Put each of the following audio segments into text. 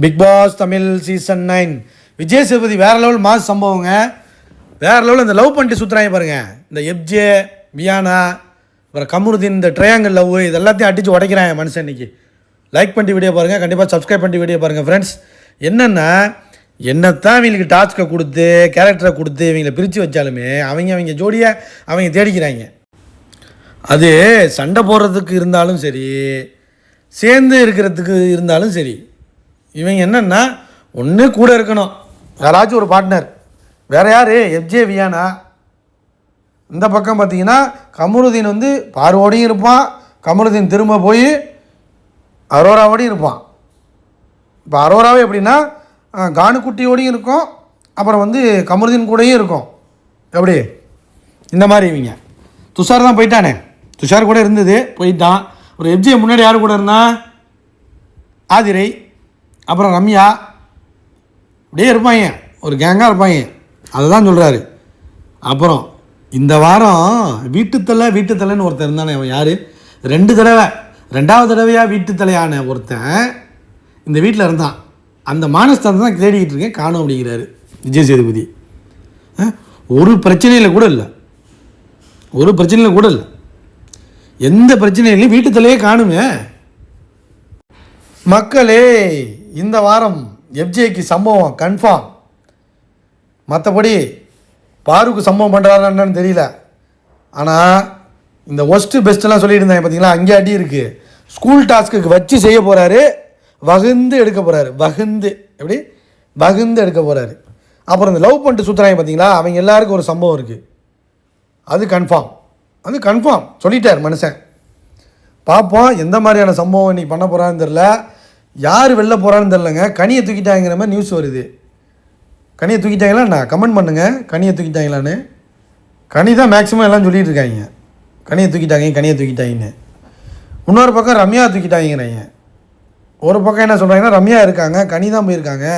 Big boss Tamil season 9 Vijay Sethupathi வேறு level mass சம்பவங்க. வேறு லெவலில் இந்த லவ் பண்ணிட்டு சுற்றுறாங்க பாருங்கள். இந்த எப்ஜே வியானா அப்புறம் கமருதீன் இந்த ட்ரையாங்கிள் லவ் இது எல்லாத்தையும் அடித்து உடைக்கிறாங்க மனுஷன். இன்றைக்கி லைக் பண்ணிட்டு வீடியோ பாருங்கள், கண்டிப்பாக சப்ஸ்கிரைப் பண்ணிட்டு வீடியோ பாருங்கள் ஃப்ரெண்ட்ஸ். என்னென்னா என்னத்தான் இவங்களுக்கு டாஸ்க்கை கொடுத்து கேரக்டரை கொடுத்து இவங்களை பிரித்து வச்சாலுமே அவங்க ஜோடியை அவங்க தேடிக்கிறாங்க. அது சண்டை போடுறதுக்கு இருந்தாலும் சரி, சேர்ந்து இருக்கிறதுக்கு இருந்தாலும் சரி, இவங்க என்னென்னா ஒன்று கூட இருக்கணும், யாராச்சும் ஒரு பார்ட்னர். வேறு யார்? எப்ஜே வியானா. இந்த பக்கம் பார்த்தீங்கன்னா கமருதீன் வந்து பார்வோடையும் இருப்பான், கமருதீன் திரும்ப போய் அரோராவோடையும் இருப்பான். இப்போ அரோராவே எப்படின்னா கானுக்குட்டியோடையும் இருக்கும், அப்புறம் வந்து கமருதீன் கூடயும் இருக்கும். எப்படி இந்த மாதிரி இவங்க. துஷார் தான் போயிட்டானே, துஷார் கூட இருந்தது போயிட்டான். ஒரு எப்ஜே முன்னாடி யார் கூட இருந்தா? ஆதிரை, அப்புறம் ரம்யா, அப்படியே இருப்பாங்க, ஒரு கேங்காக இருப்பாங்க. அதை தான் சொல்கிறாரு. அப்புறம் இந்த வாரம் வீட்டுத்தலைன்னு ஒருத்தர் இருந்தானே, அவன் யார்? 2 தடவை 2வது தடவையாக வீட்டுத்தலையான ஒருத்தன் இந்த வீட்டில் இருந்தான். அந்த மானஸ்தானத்தை தான் தேடிக்கிட்டு இருக்கேன், காணும் அப்படிங்கிறாரு விஜய் சேதுபதி. ஒரு பிரச்சனையில் கூட இல்லை, ஒரு பிரச்சனையில் கூட இல்லை, எந்த பிரச்சனையிலையும் வீட்டுத்தலையே காணுமே. மக்களே, இந்த வாரம் எப்ஜேக்கு சம்பவம் கன்ஃபார்ம். மற்றபடி பாருக்கு சம்பவம் பண்ணுறாருன்னு தெரியல. ஆனால் இந்த ஒஸ்ட்டு பெஸ்ட்டெல்லாம் சொல்லிட்டு இருந்தாங்க பார்த்தீங்களா, அங்கே அடி இருக்குது. ஸ்கூல் டாஸ்க்கு வச்சு செய்ய போகிறாரு, வகுந்து எடுக்க போகிறாரு. எப்படி வகுந்து எடுக்க போகிறாரு. அப்புறம் இந்த லவ் பண்ணிட்டு சுற்றுறாங்க பார்த்தீங்களா, அவங்க எல்லாருக்கும் ஒரு சம்பவம் இருக்குது. அது கன்ஃபார்ம் சொல்லிட்டார் மனுஷன். பார்ப்போம் எந்த மாதிரியான சம்பவம் இன்றைக்கி பண்ண போகிறான்னு தெரில. யார் வெளில போகிறான்னு தெரிலங்க. கனியை தூக்கிட்டாங்கிற மாதிரி நியூஸ் வருது. கனியை தூக்கிட்டாங்களாண்ணா கமெண்ட் பண்ணுங்கள், கனியை தூக்கிட்டாங்களான்னு. கனி தான் மேக்ஸிமம் எல்லாம் சொல்லிகிட்டு இருக்காங்க, கனியை தூக்கிட்டாங்கன்னு. இன்னொரு பக்கம் ரம்யா தூக்கிட்டாங்கிறாங்க. ஒரு பக்கம் என்ன சொல்கிறாங்கன்னா ரம்யா இருக்காங்க, கனி தான் போயிருக்காங்க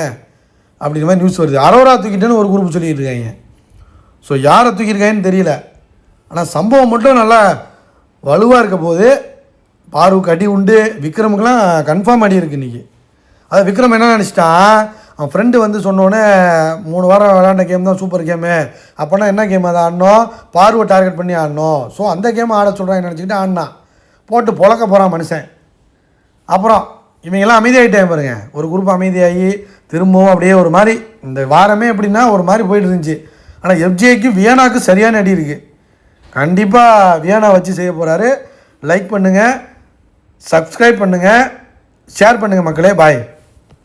அப்படிங்கிற மாதிரி நியூஸ் வருது. அரோரா தூக்கிட்டேன்னு ஒரு குரூப் சொல்லிகிட்டு இருக்காங்க. ஸோ யாரை தூக்கியிருக்காங்கன்னு தெரியல. ஆனால் சம்பவம் மட்டும் நல்லா வலுவாக இருக்க போது. பாருக்கு அடி உண்டு, விக்ரமுக்கெல்லாம் கன்ஃபார்ம் அடி இருக்குது இன்றைக்கி. அது விக்ரம் என்ன நினச்சிட்டான், அவன் ஃப்ரெண்டு வந்து சொன்னோன்னே 3 வாரம் விளையாண்ட கேம் தான் சூப்பர் கேமு, அப்போனா என்ன கேம் அதை ஆடணும், பார்வை டார்கெட் பண்ணி ஆடணும். ஸோ அந்த கேமை ஆட சொல்கிறான்னு நினச்சிக்கிட்டு ஆடினான். போட்டு பொழக்க போகிறான் மனுஷன். அப்புறம் இவங்கெல்லாம் அமைதியாகிட்டேன் பாருங்க. ஒரு குரூப் அமைதியாகி திரும்பவும் அப்படியே ஒரு மாதிரி இந்த வாரமே எப்படின்னா ஒரு மாதிரி போயிட்டு இருந்துச்சு. ஆனால் எப்ஜேக்கு வியானாவுக்கு சரியான அடி இருக்குது. கண்டிப்பாக வியானா வச்சு செய்ய போகிறாரு. லைக் பண்ணுங்கள், சப்ஸ்கிரைப் பண்ணுங்கள், ஷேர் பண்ணுங்கள் மக்களே. பாய்.